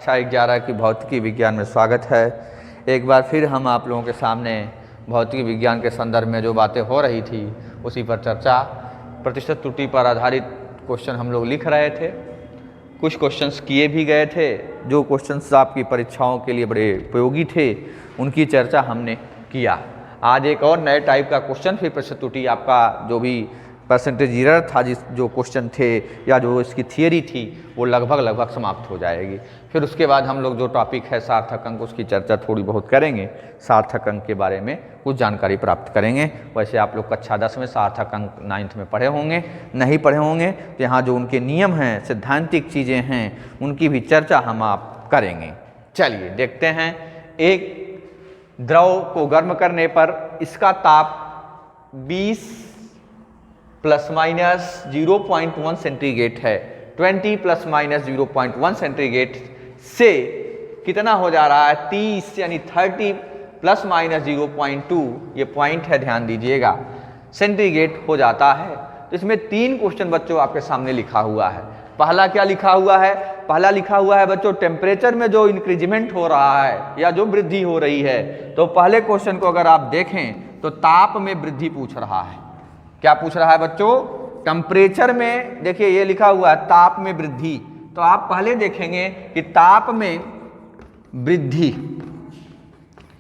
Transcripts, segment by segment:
कक्षा 11 की भौतिकी विज्ञान में स्वागत है। एक बार फिर हम आप लोगों के सामने भौतिकी विज्ञान के संदर्भ में जो बातें हो रही थी उसी पर चर्चा, प्रतिशत त्रुटि पर आधारित क्वेश्चन हम लोग लिख रहे थे। कुछ क्वेश्चंस किए भी गए थे, जो क्वेश्चंस आपकी परीक्षाओं के लिए बड़े उपयोगी थे उनकी चर्चा हमने किया। आज एक और नए टाइप का क्वेश्चन, फिर प्रतिशत त्रुटि आपका जो भी परसेंटेज एरर था, जो क्वेश्चन थे या जो इसकी थियरी थी वो लगभग समाप्त हो जाएगी। फिर उसके बाद हम लोग जो टॉपिक है सार्थक अंक, उसकी चर्चा थोड़ी बहुत करेंगे। सार्थक अंक के बारे में कुछ जानकारी प्राप्त करेंगे। वैसे आप लोग कक्षा 10 में सार्थक अंक 9th में पढ़े होंगे, नहीं पढ़े होंगे तो यहाँ जो उनके नियम हैं, सिद्धांतिक चीज़ें हैं, उनकी भी चर्चा हम आप करेंगे। चलिए देखते हैं। एक द्रव को गर्म करने पर इसका ताप 20 ± 0.1 सेंटीग्रेड है। 20 ± 0.1 सेंटीग्रेड से कितना हो जा रहा है, 30 यानी 30 ± 0.2, ये पॉइंट है, ध्यान दीजिएगा, सेंटीग्रेड हो जाता है। तो इसमें 3 क्वेश्चन बच्चों आपके सामने लिखा हुआ है। पहला क्या लिखा हुआ है? पहला लिखा हुआ है बच्चों टेम्परेचर में जो इंक्रीजमेंट हो रहा है या जो वृद्धि हो रही है। तो पहले क्वेश्चन को अगर आप देखें तो ताप में वृद्धि पूछ रहा है। क्या पूछ रहा है बच्चों? टेम्परेचर में, देखिए ये लिखा हुआ है ताप में वृद्धि। तो आप पहले देखेंगे कि ताप में वृद्धि,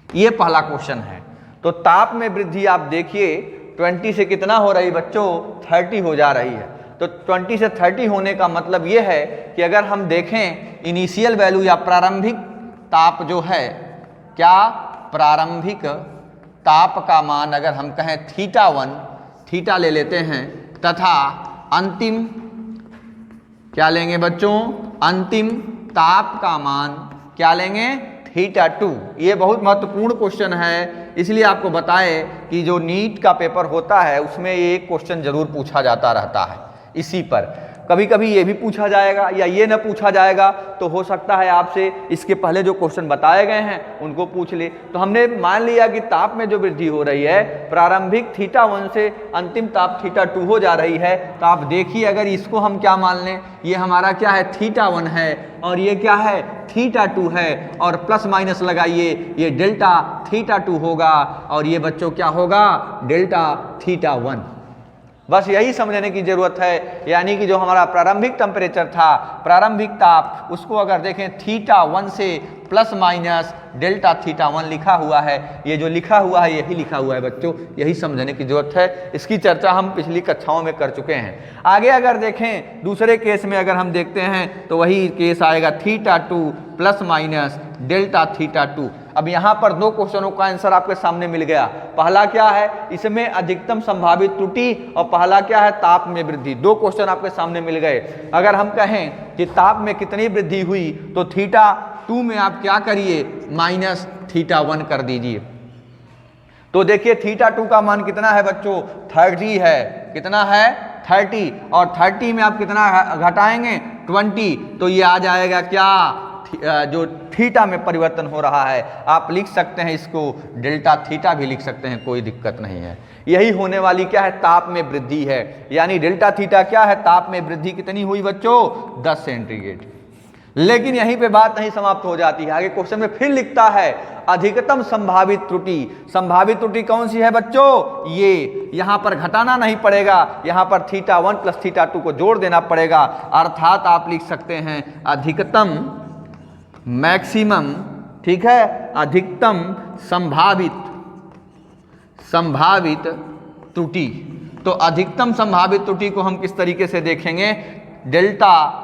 ये पहला क्वेश्चन है। तो ताप में वृद्धि आप देखिए 20 से कितना हो रही बच्चों, 30 हो जा रही है। तो 20 से 30 होने का मतलब ये है कि अगर हम देखें इनिशियल वैल्यू या प्रारंभिक ताप जो है, क्या प्रारंभिक ताप का मान अगर हम कहें θ1, थीटा ले लेते हैं, तथा अंतिम क्या लेंगे बच्चों, अंतिम ताप का मान क्या लेंगे, θ2। ये बहुत महत्वपूर्ण क्वेश्चन है, इसलिए आपको बताएं कि जो नीट का पेपर होता है उसमें ये एक क्वेश्चन जरूर पूछा जाता रहता है इसी पर। कभी कभी ये भी पूछा जाएगा या ये न पूछा जाएगा, तो हो सकता है आपसे इसके पहले जो क्वेश्चन बताए गए हैं उनको पूछ ले। तो हमने मान लिया कि ताप में जो वृद्धि हो रही है प्रारंभिक θ1 से अंतिम ताप θ2 हो जा रही है। तो आप देखिए अगर इसको हम क्या मान लें, ये हमारा क्या है, θ1 है और ये क्या है, θ2 है, और प्लस माइनस लगाइए, ये डेल्टा θ2 होगा और ये बच्चों क्या होगा, डेल्टा θ1। बस यही समझने की जरूरत है। यानी कि जो हमारा प्रारंभिक टेम्परेचर था, प्रारंभिक ताप, उसको अगर देखें θ1 से प्लस माइनस डेल्टा θ1 लिखा हुआ है। ये जो लिखा हुआ है यही लिखा हुआ है बच्चों, यही समझने की जरूरत है। इसकी चर्चा हम पिछली कक्षाओं में कर चुके हैं। आगे अगर देखें दूसरे केस में अगर हम देखते हैं तो वही केस आएगा θ2 प्लस माइनस डेल्टा θ2। अब यहाँ पर 2 क्वेश्चनों का आंसर आपके सामने मिल गया। पहला क्या है, इसमें अधिकतम संभावित त्रुटि, और पहला क्या है, ताप में वृद्धि। 2 क्वेश्चन आपके सामने मिल गए। अगर हम कहें कि ताप में कितनी वृद्धि हुई तो θ2 में आप क्या करिए, माइनस θ1 कर दीजिए। तो देखिए θ2 का मान कितना है बच्चों, 30 है। कितना है, 30, और 30 में आप कितना घटाएंगे, 20। तो ये आ जाएगा क्या, जो थीटा में परिवर्तन हो रहा है। आप लिख सकते हैं इसको डेल्टा थीटा भी लिख सकते हैं, कोई दिक्कत नहीं है। यही होने वाली क्या है, ताप में वृद्धि है। यानी डेल्टा थीटा क्या है, ताप में वृद्धि कितनी हुई बच्चों, 10 सेंटीग्रेड। लेकिन यहीं पे बात नहीं समाप्त हो जाती है। आगे क्वेश्चन में फिर लिखता है अधिकतम संभावित त्रुटि। संभावित त्रुटि कौन सी है बच्चों, ये यहां पर घटाना नहीं पड़ेगा, यहां पर θ1 प्लस θ2 को जोड़ देना पड़ेगा। अर्थात आप लिख सकते हैं अधिकतम, मैक्सिमम, ठीक है, अधिकतम संभावित त्रुटि। तो अधिकतम संभावित त्रुटि को हम किस तरीके से देखेंगे, डेल्टा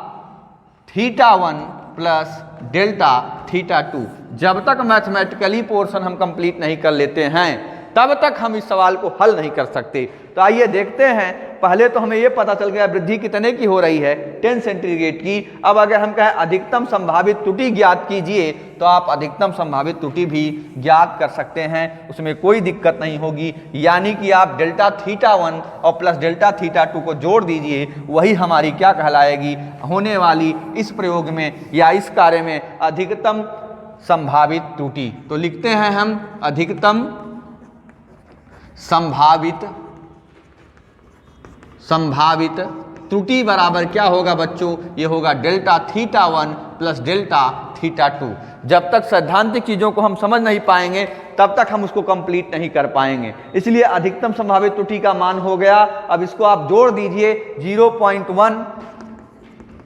θ1 प्लस डेल्टा θ2। जब तक मैथमेटिकली पोर्शन हम कंप्लीट नहीं कर लेते हैं तब तक हम इस सवाल को हल नहीं कर सकते। तो आइए देखते हैं। पहले तो हमें यह पता चल गया वृद्धि कितने की हो रही है, 10 सेंटीग्रेड की। अब अगर हम कहें अधिकतम संभावित त्रुटि ज्ञात कीजिए, तो आप अधिकतम संभावित त्रुटि भी ज्ञात कर सकते हैं, उसमें कोई दिक्कत नहीं होगी। यानी कि आप डेल्टा θ1 और प्लस डेल्टा θ2 को जोड़ दीजिए, वही हमारी क्या कहलाएगी, होने वाली इस प्रयोग में या इस कार्य में अधिकतम संभावित त्रुटि। तो लिखते हैं हम अधिकतम संभावित त्रुटि बराबर क्या होगा बच्चों, ये होगा डेल्टा θ1 प्लस डेल्टा थीटा 2। जब तक सैद्धांतिक चीज़ों को हम समझ नहीं पाएंगे तब तक हम उसको कंप्लीट नहीं कर पाएंगे। इसलिए अधिकतम संभावित त्रुटि का मान हो गया। अब इसको आप जोड़ दीजिए 0.1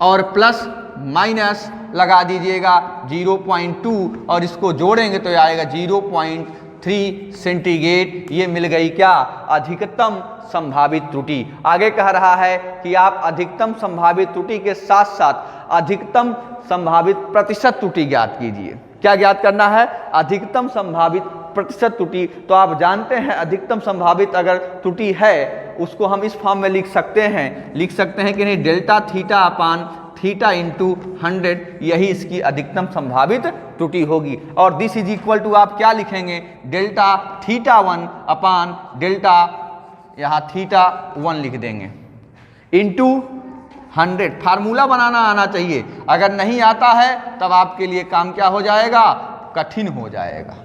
और प्लस माइनस लगा दीजिएगा 0.2 और इसको जोड़ेंगे तो आएगा 0.3 सेंटीग्रेड। ये मिल गई क्या? अधिकतम संभावित त्रुटि। आगे कह रहा है कि आप अधिकतम संभावित त्रुटि के साथ साथ अधिकतम संभावित प्रतिशत त्रुटि ज्ञात कीजिए। क्या ज्ञात करना है? अधिकतम संभावित प्रतिशत त्रुटि। तो आप जानते हैं अधिकतम संभावित अगर त्रुटि है उसको हम इस फॉर्म में लिख सकते हैं कि नहीं, delta theta upon theta into 100, यही इसकी अधिकतम संभावित त्रुटि होगी। और दिस इज इक्वल टू आप क्या लिखेंगे? डेल्टा थीटा 1 अपान डेल्टा, यहाँ थीटा 1 लिख देंगे, इंटू 100। फार्मूला बनाना आना चाहिए। अगर नहीं आता है तब आपके लिए काम क्या हो जाएगा? कठिन हो जाएगा।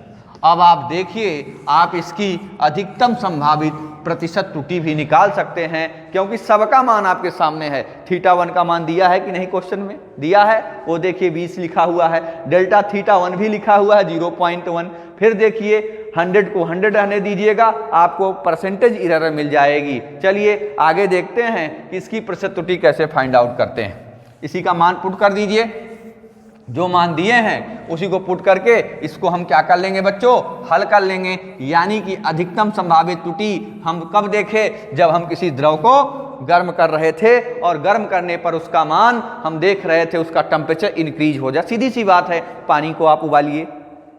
अब आप देखिए, आप इसकी अधिकतम संभावित प्रतिशत त्रुटि भी निकाल सकते हैं, क्योंकि सबका मान आपके सामने है। थीटा 1 का मान दिया है कि नहीं? क्वेश्चन में दिया है, वो देखिए 20 लिखा हुआ है। डेल्टा थीटा 1 भी लिखा हुआ है 0.1। फिर देखिए 100 को 100 रहने दीजिएगा, आपको परसेंटेज एरर मिल जाएगी। चलिए आगे देखते हैं कि इसकी प्रतिशत त्रुटि कैसे फाइंड आउट करते हैं। इसी का मान पुट कर दीजिए, जो मान दिए हैं उसी को पुट करके इसको हम क्या कर लेंगे बच्चों? हल कर लेंगे। यानी कि अधिकतम संभावित त्रुटि हम कब देखे? जब हम किसी द्रव को गर्म कर रहे थे और गर्म करने पर उसका मान हम देख रहे थे, उसका टेम्परेचर इंक्रीज हो जाए। सीधी सी बात है, पानी को आप उबालिए,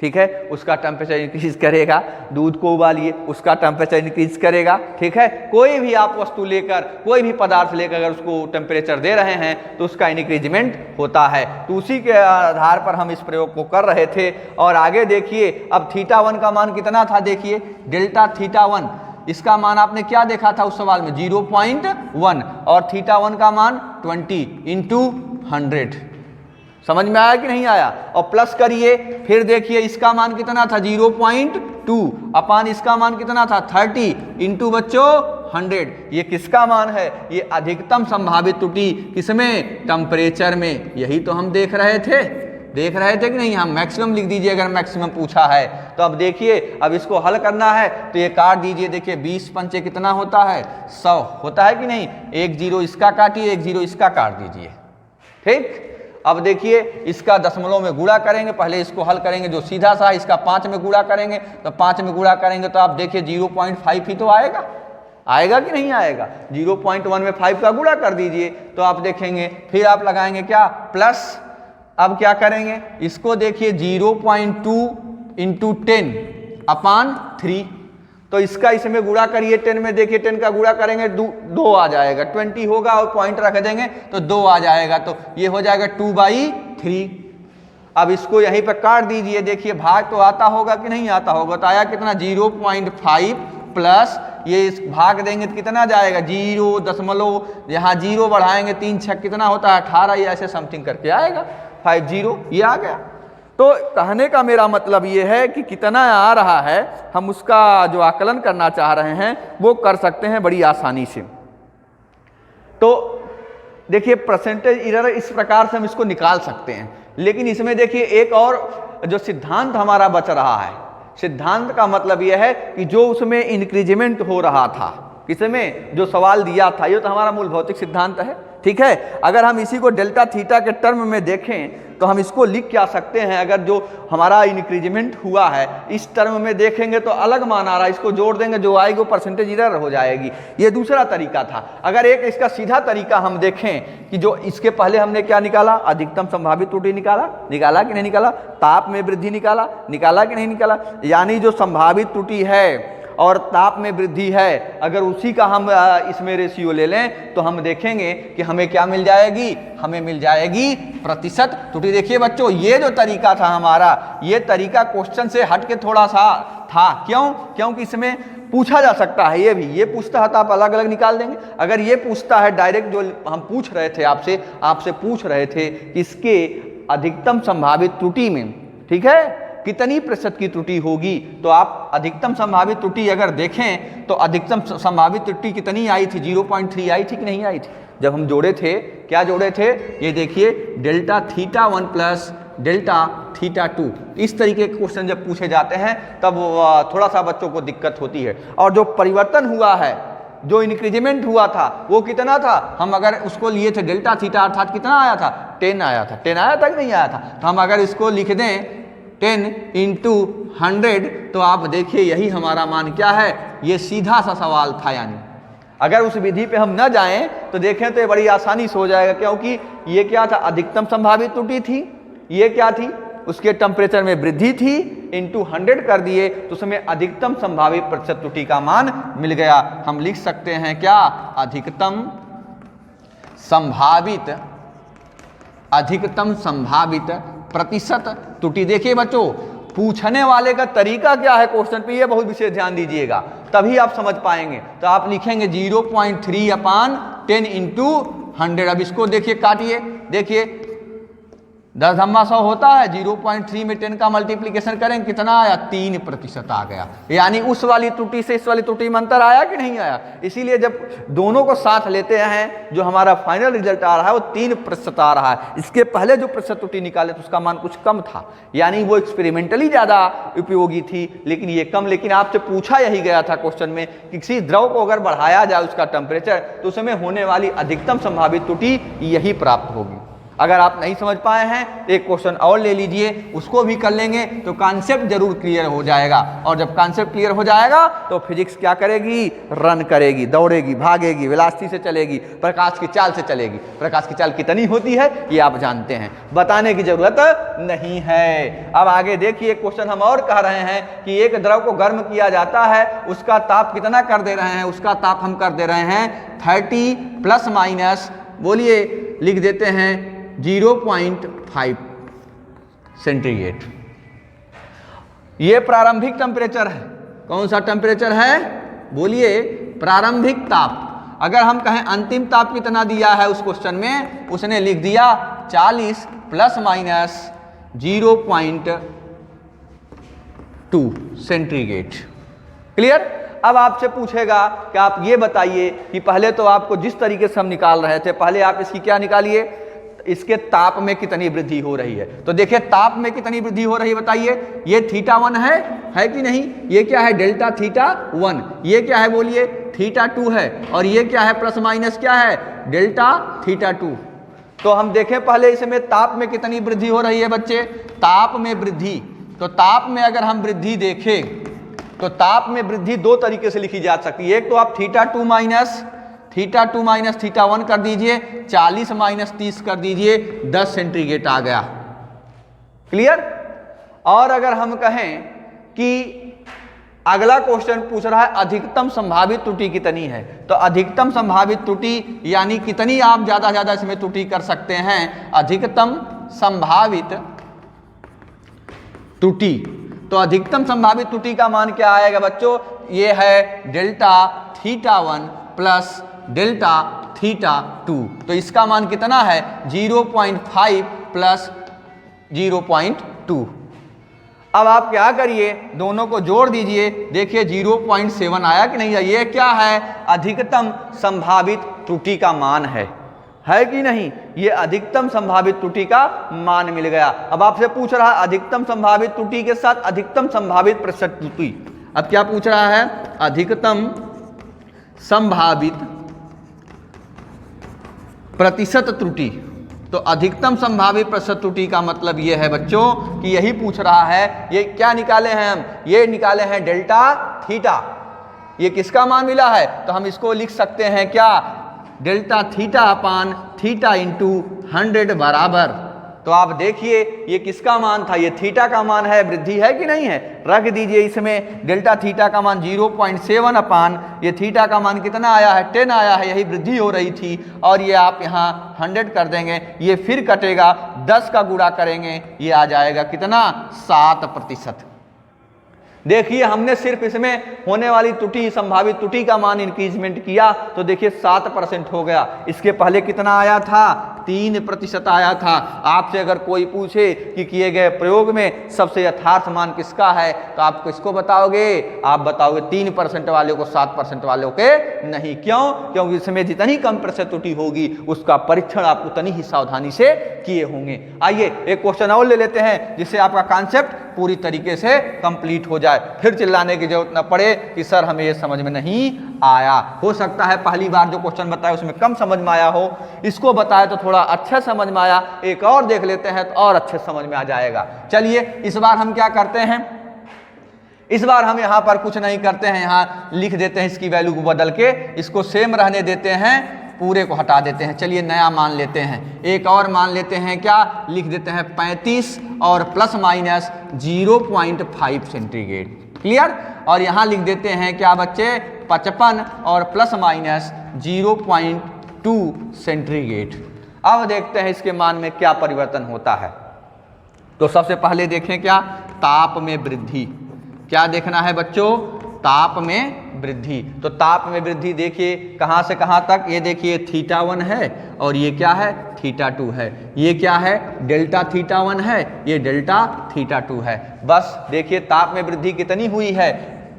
ठीक है, उसका टेम्परेचर इंक्रीज करेगा। दूध को उबालिए, उसका टेम्परेचर इंक्रीज करेगा। ठीक है, कोई भी आप वस्तु लेकर, कोई भी पदार्थ लेकर अगर उसको टेम्परेचर दे रहे हैं तो उसका इंक्रीजमेंट होता है। तो उसी के आधार पर हम इस प्रयोग को कर रहे थे। और आगे देखिए, अब थीटा 1 का मान कितना था? देखिए डेल्टा थीटा 1, इसका मान आपने क्या देखा था उस सवाल में? 0.1, और थीटा 1 का मान 20 इंटू 100। समझ में आया कि नहीं आया? और प्लस करिए, फिर देखिए इसका मान कितना था? 0.2 अपान इसका मान कितना था? 30 इंटू बच्चों 100। ये किसका मान है? ये अधिकतम संभावित त्रुटि। किसमें? टेम्परेचर में। यही तो हम देख रहे थे कि नहीं? हम मैक्सिमम लिख दीजिए अगर मैक्सिमम पूछा है तो। अब देखिए, अब इसको हल करना है तो ये काट दीजिए। देखिए 20 पंचे कितना होता है? 100 होता है कि नहीं? एक जीरो इसका काटिए, एक जीरो इसका काट दीजिए। ठीक, अब देखिए इसका दशमलव में गुणा करेंगे। पहले इसको हल करेंगे जो सीधा सा, इसका 5 में गुणा करेंगे। तो 5 में गुणा करेंगे तो आप देखिए 0.5 ही तो आएगा कि नहीं आएगा? 0.1 में 5 का गुणा कर दीजिए तो आप देखेंगे, फिर आप लगाएंगे क्या? प्लस। अब क्या करेंगे? इसको देखिए 0.2 इंटू 10 अपान 3, तो इसका इसमें गुणा करिए 10 में। देखिए 10 का गुणा करेंगे 2 आ जाएगा, 20 होगा और पॉइंट रख देंगे तो 2 आ जाएगा, तो ये हो जाएगा 2/3। अब इसको यहीं पे काट दीजिए। देखिए भाग तो आता होगा कि नहीं आता होगा? तो आया कितना? 0.5 प्लस ये इस भाग देंगे तो कितना जाएगा? 0 दशमलव, यहाँ 0 बढ़ाएंगे 3 छक कितना होता है? 18, या ऐसे समथिंग करके आएगा 50, ये आ गया। तो कहने का मेरा मतलब ये है कि कितना आ रहा है, हम उसका जो आकलन करना चाह रहे हैं वो कर सकते हैं बड़ी आसानी से। तो देखिए परसेंटेज एरर इस प्रकार से हम इसको निकाल सकते हैं। लेकिन इसमें देखिए एक और जो सिद्धांत हमारा बच रहा है। सिद्धांत का मतलब यह है कि जो उसमें इंक्रीजमेंट हो रहा था, किसमें? जो सवाल दिया था, ये तो हमारा मूल भौतिक सिद्धांत है। ठीक है, अगर हम इसी को डेल्टा थीटा के टर्म में देखें तो हम इसको लिख क्या सकते हैं? अगर जो हमारा इंक्रीजमेंट हुआ है इस टर्म में देखेंगे तो अलग मान आ रहा है, इसको जोड़ देंगे, जो आएगी वो परसेंटेज एरर हो जाएगी। ये दूसरा तरीका था। अगर एक इसका सीधा तरीका हम देखें कि जो इसके पहले हमने क्या निकाला? अधिकतम संभावित त्रुटि निकाला कि नहीं निकाला? ताप में वृद्धि निकाला कि नहीं निकाला? यानी जो संभावित त्रुटि है और ताप में वृद्धि है, अगर उसी का हम इसमें रेशियो ले लें तो हम देखेंगे कि हमें क्या मिल जाएगी? हमें मिल जाएगी प्रतिशत त्रुटि। देखिए बच्चों, ये जो तरीका था हमारा, ये तरीका क्वेश्चन से हट के थोड़ा सा था। क्यों? क्योंकि इसमें पूछा जा सकता है। ये पूछता है तो आप अलग अलग निकाल देंगे। अगर ये पूछता है डायरेक्ट, जो हम पूछ रहे थे आपसे पूछ रहे थे कि इसके अधिकतम संभावित त्रुटि में, ठीक है, कितनी प्रतिशत की त्रुटि होगी, तो आप अधिकतम संभावित त्रुटि अगर देखें तो अधिकतम संभावित त्रुटि कितनी आई थी? 0.3 आई थी कि नहीं आई थी? जब हम जोड़े थे, क्या जोड़े थे? ये देखिए delta theta 1 plus delta theta 2। इस तरीके के क्वेश्चन जब पूछे जाते हैं तब थोड़ा सा बच्चों को दिक्कत होती है। और जो परिवर्तन हुआ है, जो इंक्रीजमेंट हुआ था वो कितना था, हम अगर उसको लिए थे डेल्टा थीटा अर्थात कितना आया था, 10 आया था। 10 आया था कि नहीं आया था? तो हम अगर इसको लिख दें 10 इंटू 100 तो आप देखिए यही हमारा मान क्या है, ये सीधा सा सवाल था। यानी अगर उस विधि पे हम न जाएं तो देखें तो ये बड़ी आसानी से हो जाएगा, क्योंकि ये क्या था, अधिकतम संभावित त्रुटि थी। ये क्या थी, उसके टेम्परेचर में वृद्धि थी, इंटू 100 कर दिए तो उसमें अधिकतम संभावित प्रतिशत त्रुटि का मान मिल गया। हम लिख सकते हैं क्या, अधिकतम संभावित प्रतिशत त्रुटि। देखिए बच्चों, पूछने वाले का तरीका क्या है क्वेश्चन पे, ये बहुत विशेष ध्यान दीजिएगा, तभी आप समझ पाएंगे। तो आप लिखेंगे 0.3/10 इंटू 100। अब इसको देखिए, काटिए, देखिए 10 धम्मा 100 होता है, 0.3 में 10 का मल्टीप्लीकेशन करें कितना आया, 3% आ गया। यानी उस वाली त्रुटि से इस वाली त्रुटि में अंतर आया कि नहीं आया। इसीलिए जब दोनों को साथ लेते हैं जो हमारा फाइनल रिजल्ट आ रहा है वो 3% आ रहा है। इसके पहले जो प्रतिशत त्रुटि निकाले तो उसका मान कुछ कम था, यानी वो एक्सपेरिमेंटली ज़्यादा उपयोगी थी, लेकिन ये कम। लेकिन आपसे पूछा यही गया था क्वेश्चन में कि किसी द्रव को अगर बढ़ाया जाए उसका टेम्परेचर तो उसमें होने वाली अधिकतम संभावित त्रुटि यही प्राप्त होगी। अगर आप नहीं समझ पाए हैं एक क्वेश्चन और ले लीजिए, उसको भी कर लेंगे तो कॉन्सेप्ट जरूर क्लियर हो जाएगा। और जब कॉन्सेप्ट क्लियर हो जाएगा तो फिजिक्स क्या करेगी, रन करेगी, दौड़ेगी, भागेगी, वेलोसिटी से चलेगी, प्रकाश की चाल से चलेगी। प्रकाश की चाल कितनी होती है ये आप जानते हैं, बताने की जरूरत नहीं है। अब आगे देखिए क्वेश्चन हम और कह रहे हैं कि एक द्रव को गर्म किया जाता है, उसका ताप कितना कर दे रहे हैं, उसका ताप हम कर दे रहे हैं 30 प्लस माइनस, बोलिए लिख देते हैं 0.5 सेंटीग्रेड। ये प्रारंभिक टेम्परेचर है। कौन सा टेम्परेचर है, बोलिए प्रारंभिक ताप। अगर हम कहें अंतिम ताप कितना दिया है उस क्वेश्चन में, उसने लिख दिया 40 प्लस माइनस 0.2 सेंटीग्रेड। क्लियर। अब आपसे पूछेगा कि आप ये बताइए कि पहले तो आपको जिस तरीके से हम निकाल रहे थे, पहले आप इसकी क्या निकालिए, इसके ताप में कितनी वृद्धि हो रही है। तो देखिए ताप में कितनी वृद्धि हो रही है बताइए। ये थीटा 1 है कि नहीं, ये क्या है, डेल्टा थीटा 1। ये क्या है, बोलिए थीटा 2 है। और ये क्या है, प्लस माइनस क्या है, डेल्टा थीटा 2। तो हम देखें पहले इसमें ताप में कितनी वृद्धि हो रही है बच्चे, ताप में वृद्धि। तो ताप में अगर हम वृद्धि देखें तो ताप में वृद्धि दो तरीके से लिखी जा सकती है। एक तो आप थीटा 2 माइनस थीटा 1 कर दीजिए, 40 माइनस 30 कर दीजिए, 10 सेंटीग्रेड आ गया। क्लियर। और अगर हम कहें कि अगला क्वेश्चन पूछ रहा है अधिकतम संभावित त्रुटि कितनी है, तो अधिकतम संभावित त्रुटि यानी कितनी आप ज्यादा इसमें त्रुटि कर सकते हैं, अधिकतम संभावित त्रुटि। तो अधिकतम संभावित त्रुटि का मान क्या आएगा बच्चों, ये है delta theta 1 plus delta theta 2। तो इसका मान कितना है, 0.5 प्लस 0.2। अब आप क्या करिए, दोनों को जोड़ दीजिए, देखिए 0.7 आया कि नहीं। ये क्या है, अधिकतम संभावित त्रुटि का मान है कि नहीं। ये अधिकतम संभावित त्रुटि का मान मिल गया। अब आपसे पूछ रहा है अधिकतम संभावित त्रुटि के साथ अधिकतम संभावित प्रतिशत त्रुटि। अब क्या पूछ रहा है, अधिकतम संभावित प्रतिशत त्रुटि। तो अधिकतम संभावित प्रतिशत त्रुटि का मतलब यह है बच्चों कि यही पूछ रहा है। ये क्या निकाले हैं हम, ये निकाले हैं डेल्टा थीटा। ये किसका मान मिला है, तो हम इसको लिख सकते हैं क्या, delta theta upon theta into 100 बराबर। तो आप देखिए ये किसका मान था, ये थीटा का मान है, वृद्धि है कि नहीं है, रख दीजिए इसमें। डेल्टा थीटा का मान 0.7 अपान ये थीटा का मान कितना आया है, 10 आया है, यही वृद्धि हो रही थी। और ये आप यहाँ 100 कर देंगे, ये फिर कटेगा, 10 का गुणा करेंगे, ये आ जाएगा कितना, 7%। देखिए हमने सिर्फ इसमें होने वाली त्रुटि, संभावित त्रुटि का मान इंक्रीजमेंट किया तो देखिए 7% हो गया। इसके पहले कितना आया था? 3% आया था। आपसे अगर कोई पूछे कि किए गए प्रयोग में सबसे यथार्थ मान किसका है तो आप किसको बताओगे? आप बताओगे 3% वाले को, 7% वालों के नहीं। क्यों? क्योंकि इसमें जितनी कम प्रतिशत त्रुटि होगी उसका परीक्षण आप उतनी ही सावधानी से किए होंगे। आइए एक क्वेश्चन और ले लेते हैं जिससे आपका कॉन्सेप्ट पूरी तरीके से कंप्लीट हो जाए, फिर चिल्लाने की जरूरत न पड़े कि सर हमें ये समझ में नहीं आया। हो सकता है पहली बार जो क्वेश्चन बताया उसमें कम समझ में आया हो, इसको बताया तो थोड़ा अच्छा समझ में आया, एक और देख लेते हैं तो और अच्छे समझ में आ जाएगा। चलिए इस बार हम क्या करते हैं, इस बार हम यहाँ पर कुछ नहीं करते हैं, यहाँ लिख देते हैं इसकी वैल्यू को बदल के, इसको सेम रहने देते हैं, पूरे को हटा देते हैं। चलिए नया मान लेते हैं, एक और मान लेते हैं, क्या लिख देते हैं 35 और प्लस माइनस 0.5 सेंटीग्रेड। क्लियर? और यहाँ लिख देते हैं क्या बच्चे 55 और प्लस माइनस 0.2 सेंटीग्रेड। अब देखते हैं इसके मान में क्या परिवर्तन होता है। तो सबसे पहले देखें क्या, ताप में वृद्धि। क्या देखना है बच्चों? ताप में वृद्धि। तो ताप में वृद्धि देखिए कहाँ से कहाँ तक, ये देखिए θ1 है और ये क्या है θ2 है, ये क्या है डेल्टा θ1 है, ये डेल्टा θ2 है। बस देखिए ताप में वृद्धि कितनी हुई है,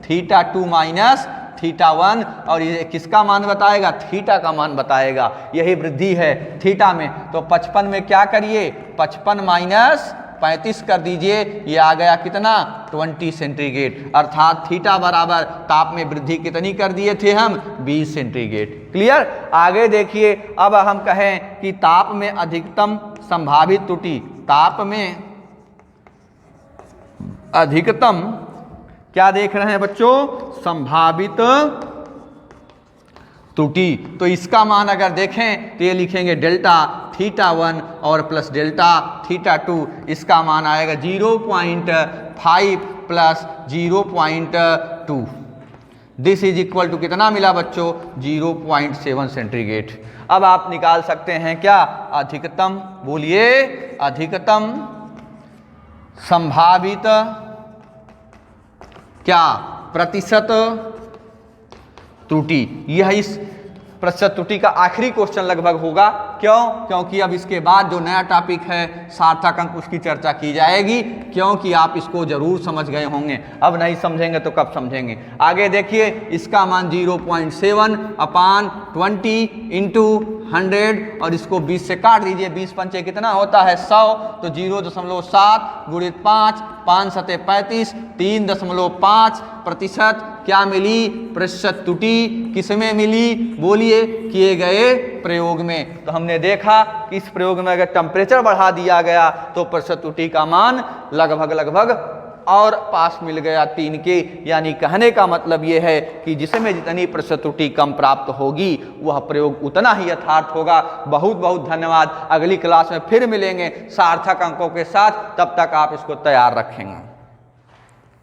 θ2 माइनस θ1, और ये किसका मान बताएगा? थीटा का मान बताएगा। यही वृद्धि है थीटा में। तो 55 में क्या करिए, 55 माइनस 35 कर दीजिए, ये आ गया कितना 20 सेंटीग्रेड, अर्थात थीटा बराबर ताप में वृद्धि कितनी कर दिए थे हम 20 सेंटीग्रेड। क्लियर? आगे देखिए, अब हम कहें कि ताप में अधिकतम संभावित त्रुटि, ताप में अधिकतम क्या देख रहे हैं बच्चों? संभावित त्रुटि। तो इसका मान अगर देखें तो ये लिखेंगे डेल्टा θ1 और प्लस डेल्टा θ2, इसका मान आएगा 0.5 plus 0.2। This is equal to कितना मिला बच्चों? 0.7 सेंटीग्रेड। अब आप निकाल सकते हैं क्या अधिकतम, बोलिए अधिकतम संभावित क्या प्रतिशत त्रुटि। यह इस प्रतिशत त्रुटि का आखिरी क्वेश्चन लगभग होगा। क्यों? क्योंकि अब इसके बाद जो नया टॉपिक है सार्थक अंक, उसकी चर्चा की जाएगी, क्योंकि आप इसको जरूर समझ गए होंगे। अब नहीं समझेंगे तो कब समझेंगे। आगे देखिए, इसका मान 0.7 अपान 20 इंटू 100 और इसको 20 से काट दीजिए, 20 पंचे कितना होता है 100, तो 0.7 गुणित 5, 5 सते 35, 3.5 प्रतिशत क्या मिली प्रतिशत त्रुटि। किसमें मिली? बोलिए किए गए प्रयोग में। तो हमने देखा कि इस प्रयोग में अगर टेम्परेचर बढ़ा दिया गया तो प्रतिशत त्रुटि का मान लगभग और पास मिल गया 3 के। यानी कहने का मतलब ये है कि जिसमें जितनी प्रतिशत त्रुटि कम प्राप्त होगी वह प्रयोग उतना ही यथार्थ होगा। बहुत बहुत धन्यवाद। अगली क्लास में फिर मिलेंगे सार्थक अंकों के साथ, तब तक आप इसको तैयार रखेंगे।